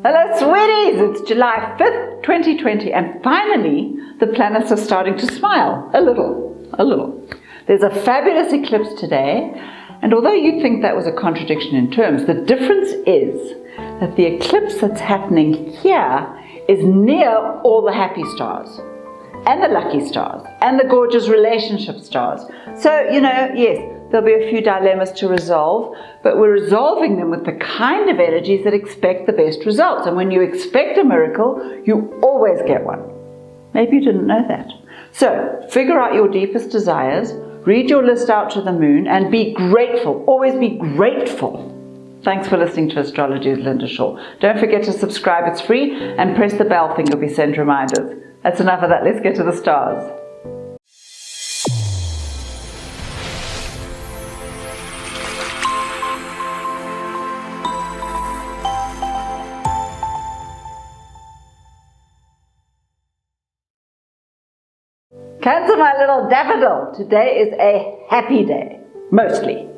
Hello sweeties, it's July 5th, 2020 and finally the planets are starting to smile, a little. There's a fabulous eclipse today, and although you'd think that was a contradiction in terms, the difference is that the eclipse that's happening here is near all the happy stars and the lucky stars and the gorgeous relationship stars. So, yes, there'll be a few dilemmas to resolve, but we're resolving them with the kind of energies that expect the best results. And when you expect a miracle, you always get one. Maybe you didn't know that. So, figure out your deepest desires, read your list out to the moon, and be grateful. Always be grateful. Thanks for listening to Astrology with Linda Shaw. Don't forget to subscribe, it's free, and press the bell thing, you'll be sent reminders. That's enough of that, let's get to the stars. Cancer, my little daffodil, today is a happy day, mostly.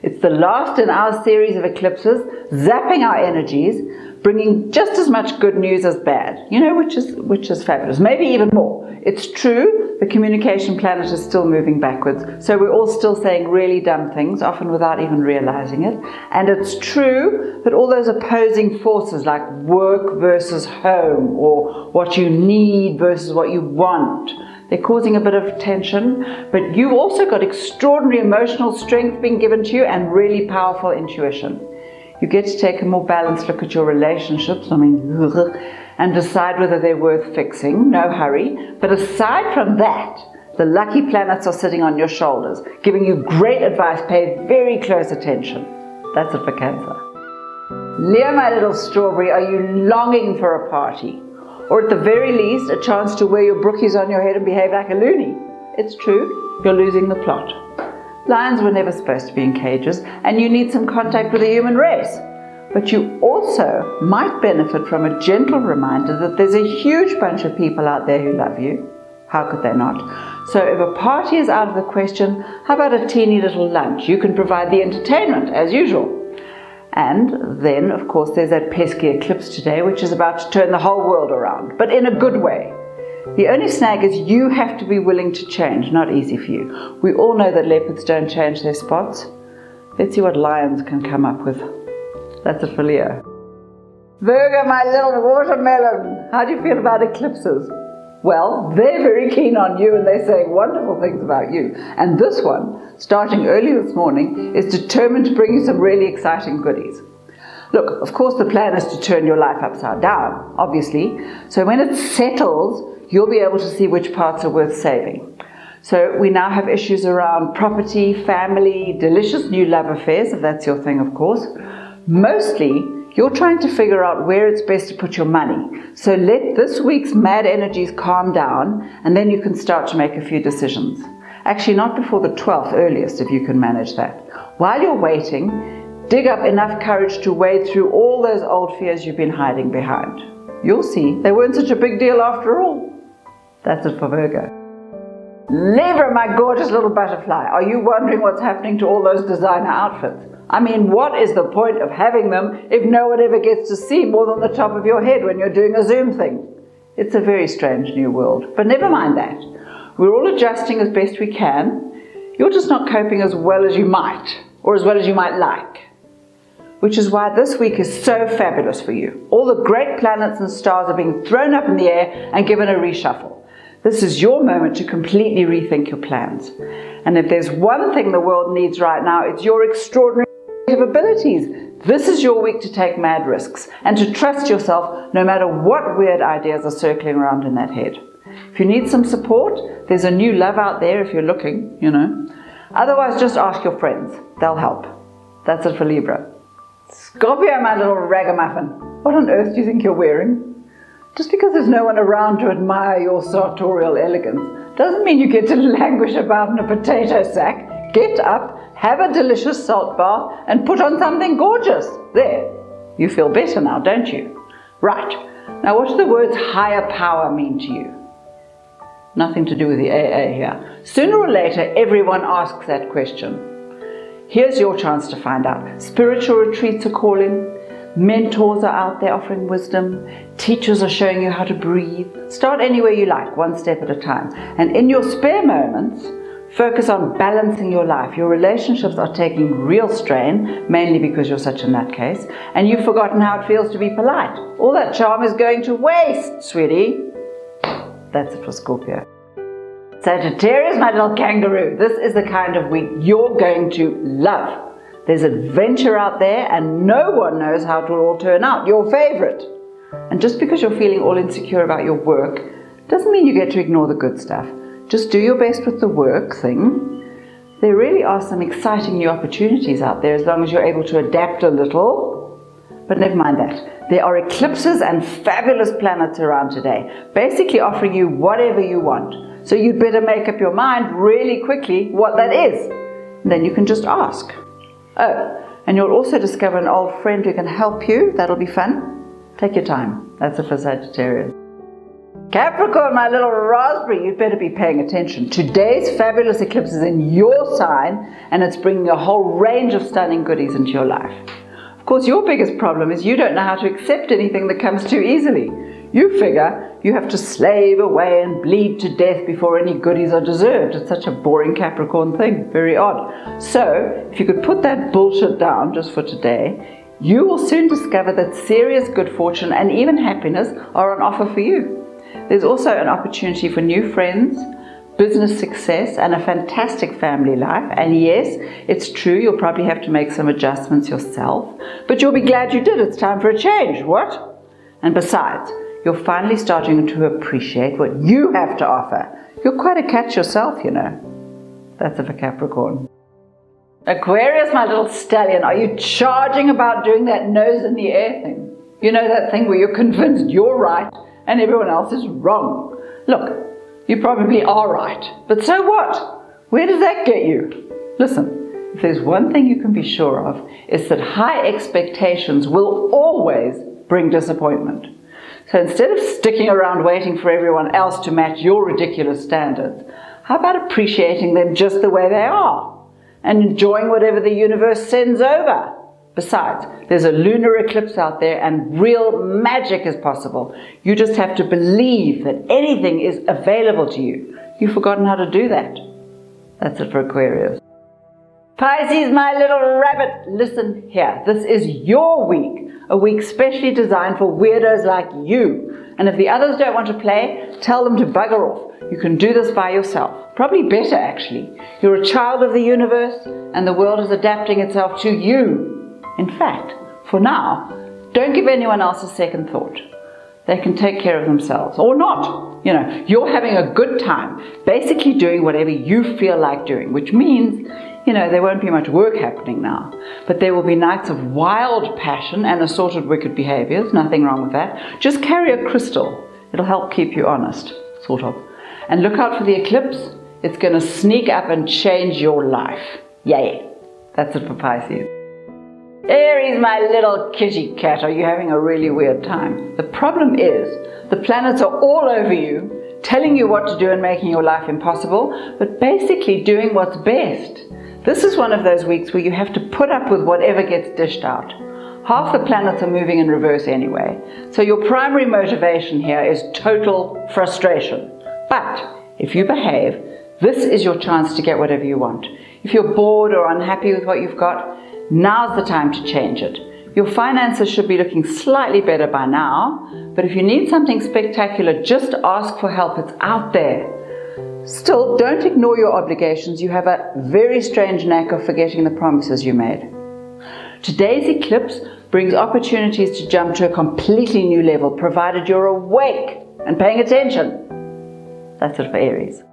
It's the last in our series of eclipses, zapping our energies, bringing just as much good news as bad, which is fabulous, maybe even more. It's true, the communication planet is still moving backwards, so we're all still saying really dumb things, often without even realizing it. And it's true that all those opposing forces like work versus home, or what you need versus what you want, they're causing a bit of tension, but you've also got extraordinary emotional strength being given to you and really powerful intuition. You get to take a more balanced look at your relationships, and decide whether they're worth fixing, no hurry. But aside from that, the lucky planets are sitting on your shoulders, giving you great advice, pay very close attention. That's it for Cancer. Leo, my little strawberry, are you longing for a party? Or at the very least, a chance to wear your brookies on your head and behave like a loony? It's true, you're losing the plot. Lions were never supposed to be in cages, and you need some contact with the human race. But you also might benefit from a gentle reminder that there's a huge bunch of people out there who love you. How could they not? So if a party is out of the question, how about a teeny little lunch? You can provide the entertainment, as usual. And then, of course, there's that pesky eclipse today, which is about to turn the whole world around, but in a good way. The only snag is you have to be willing to change, not easy for you. We all know that leopards don't change their spots. Let's see what lions can come up with. That's it for Leo. Virgo, my little watermelon, how do you feel about eclipses? Well, they're very keen on you and they're saying wonderful things about you. And this one, starting early this morning, is determined to bring you some really exciting goodies. Look, of course the plan is to turn your life upside down, obviously. So when it settles, you'll be able to see which parts are worth saving. So we now have issues around property, family, delicious new love affairs, if that's your thing, of course. Mostly, you're trying to figure out where it's best to put your money. So let this week's mad energies calm down, and then you can start to make a few decisions. Actually, not before the 12th earliest, if you can manage that. While you're waiting, dig up enough courage to wade through all those old fears you've been hiding behind. You'll see, they weren't such a big deal after all. That's it for Virgo. Libra, my gorgeous little butterfly, are you wondering what's happening to all those designer outfits? I mean, what is the point of having them if no one ever gets to see more than the top of your head when you're doing a Zoom thing? It's a very strange new world, but never mind that. We're all adjusting as best we can. You're just not coping as well as you might, or as well as you might like. Which is why this week is so fabulous for you. All the great planets and stars are being thrown up in the air and given a reshuffle. This is your moment to completely rethink your plans. And if there's one thing the world needs right now, it's your extraordinary abilities. This is your week to take mad risks and to trust yourself no matter what weird ideas are circling around in that head. If you need some support, there's a new love out there if you're looking, Otherwise, just ask your friends. They'll help. That's it for Libra. Scorpio, my little ragamuffin. What on earth do you think you're wearing? Just because there's no one around to admire your sartorial elegance doesn't mean you get to languish about in a potato sack. Get up, have a delicious salt bath, and put on something gorgeous. There. You feel better now, don't you? Right. Now, what do the words higher power mean to you? Nothing to do with the AA here. Sooner or later, everyone asks that question. Here's your chance to find out. Spiritual retreats are calling. Mentors are out there offering wisdom. Teachers are showing you how to breathe. Start anywhere you like, one step at a time. And in your spare moments, focus on balancing your life. Your relationships are taking real strain, mainly because you're such a nutcase, and you've forgotten how it feels to be polite. All that charm is going to waste, sweetie. That's it for Scorpio. Sagittarius, my little kangaroo. This is the kind of week you're going to love. There's adventure out there and no one knows how it will all turn out. Your favorite. And just because you're feeling all insecure about your work doesn't mean you get to ignore the good stuff. Just do your best with the work thing. There really are some exciting new opportunities out there as long as you're able to adapt a little. But never mind that. There are eclipses and fabulous planets around today, basically offering you whatever you want. So you'd better make up your mind really quickly what that is. And then you can just ask. Oh, and you'll also discover an old friend who can help you. That'll be fun. Take your time. That's it for Sagittarius. Capricorn, my little raspberry, you'd better be paying attention. Today's fabulous eclipse is in your sign and it's bringing a whole range of stunning goodies into your life. Of course, your biggest problem is you don't know how to accept anything that comes too easily. You figure you have to slave away and bleed to death before any goodies are deserved. It's such a boring Capricorn thing. Very odd. So, if you could put that bullshit down just for today, you will soon discover that serious good fortune and even happiness are on offer for you. There's also an opportunity for new friends, business success, and a fantastic family life. And yes, it's true, you'll probably have to make some adjustments yourself, but you'll be glad you did. It's time for a change. What? And besides, you're finally starting to appreciate what you have to offer. You're quite a catch yourself, you know. That's it for Capricorn. Aquarius, my little stallion, are you charging about doing that nose in the air thing? You know, that thing where you're convinced you're right and everyone else is wrong. Look, you probably are right, but so what? Where does that get you? Listen, if there's one thing you can be sure of, it's that high expectations will always bring disappointment. So instead of sticking around waiting for everyone else to match your ridiculous standards, how about appreciating them just the way they are and enjoying whatever the universe sends over? Besides, there's a lunar eclipse out there and real magic is possible. You just have to believe that anything is available to you. You've forgotten how to do that. That's it for Aquarius. Pisces, my little rabbit, listen here. This is your week. A week specially designed for weirdos like you. And if the others don't want to play, tell them to bugger off. You can do this by yourself. Probably better, actually. You're a child of the universe, and the world is adapting itself to you. In fact, for now, don't give anyone else a second thought. They can take care of themselves, or not. You know, you're having a good time, basically doing whatever you feel like doing, which means, you know, there won't be much work happening now, but there will be nights of wild passion and assorted wicked behaviors. Nothing wrong with that. Just carry a crystal. It'll help keep you honest, sort of. And look out for the eclipse. It's going to sneak up and change your life. Yay. That's it for Pisces. Aries, my little kitty cat, are you having a really weird time? The problem is, the planets are all over you, telling you what to do and making your life impossible, but basically doing what's best. This is one of those weeks where you have to put up with whatever gets dished out. Half the planets are moving in reverse anyway, so your primary motivation here is total frustration. But if you behave, this is your chance to get whatever you want. If you're bored or unhappy with what you've got, now's the time to change it. Your finances should be looking slightly better by now, but if you need something spectacular, just ask for help. It's out there. Still, don't ignore your obligations. You have a very strange knack of forgetting the promises you made. Today's eclipse brings opportunities to jump to a completely new level, provided you're awake and paying attention. That's it for Aries.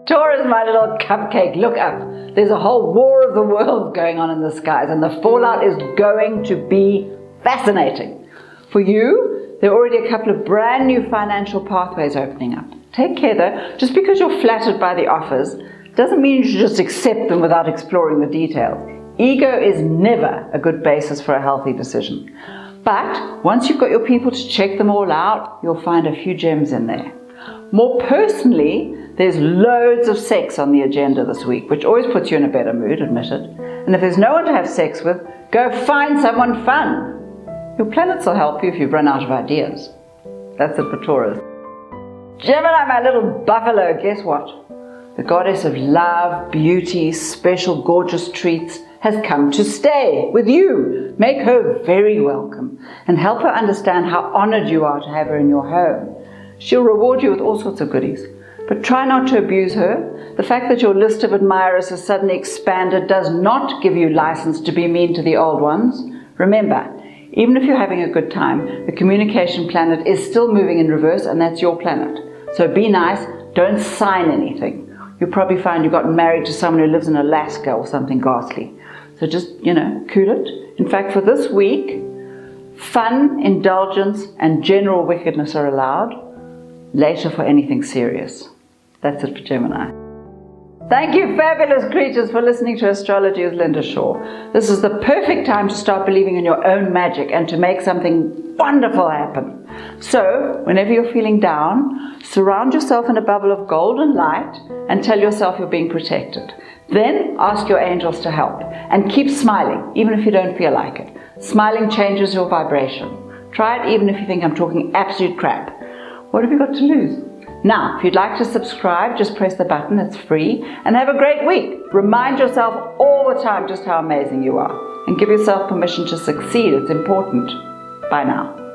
Taurus, my little cupcake, look up. There's a whole war of the worlds going on in the skies, and the fallout is going to be fascinating. For you, there are already a couple of brand new financial pathways opening up. Take care though, just because you're flattered by the offers doesn't mean you should just accept them without exploring the details. Ego is never a good basis for a healthy decision. But once you've got your people to check them all out, you'll find a few gems in there. More personally, there's loads of sex on the agenda this week, which always puts you in a better mood, admit it. And if there's no one to have sex with, go find someone fun. Your planets will help you if you've run out of ideas. That's it for Taurus. Gemini, my little buffalo, guess what? The goddess of love, beauty, special gorgeous treats has come to stay with you. Make her very welcome and help her understand how honored you are to have her in your home. She'll reward you with all sorts of goodies, but try not to abuse her. The fact that your list of admirers has suddenly expanded does not give you license to be mean to the old ones. Remember, even if you're having a good time, the communication planet is still moving in reverse, and that's your planet. So be nice, don't sign anything. You'll probably find you got married to someone who lives in Alaska or something ghastly. So just, cool it. In fact, for this week, fun, indulgence, and general wickedness are allowed. Later for anything serious. That's it for Gemini. Thank you, fabulous creatures, for listening to Astrology with Linda Shaw. This is the perfect time to start believing in your own magic and to make something wonderful happen. So, whenever you're feeling down, surround yourself in a bubble of golden light and tell yourself you're being protected. Then ask your angels to help and keep smiling, even if you don't feel like it. Smiling changes your vibration. Try it even if you think I'm talking absolute crap. What have you got to lose? Now, if you'd like to subscribe, just press the button, it's free, and have a great week. Remind yourself all the time just how amazing you are, and give yourself permission to succeed, it's important. Bye now.